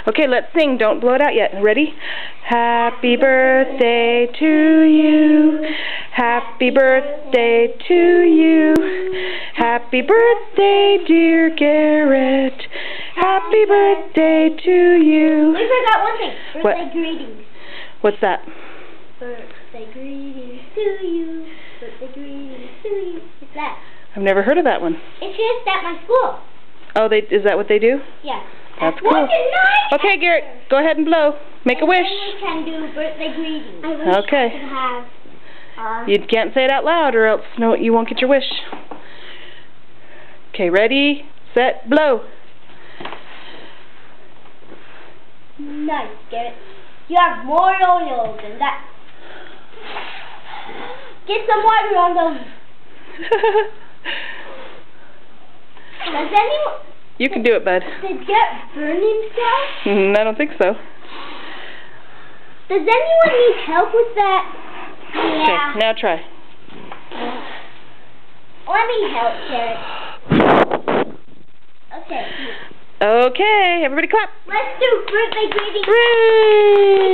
Okay, let's sing. Don't blow it out yet. Ready? Happy birthday to you. Happy birthday to you. Happy birthday, dear Garrett. Happy birthday to you. We forgot one thing. Birthday What? greetings. What's that? Birthday greetings to you. Birthday greetings to you. What's that? I've never heard of that one. It's just at my school. Oh, is that what they do? Yeah. That's cool. Okay, Garrett, go ahead and blow. Make a wish. We can do birthday greetings. I wish Okay. I could have. You can't say it out loud or else you won't get your wish. Okay, ready, set, blow. Nice, Garrett. You have more yo-yos than that. Get some water on those. Does anyone... You can do it, bud. Did Garrett burn himself? I don't think so. Does anyone need help with that? Yeah. Okay, now try. Let me help, Garrett. Okay. Okay, everybody clap. Let's do birthday greetings. Hooray!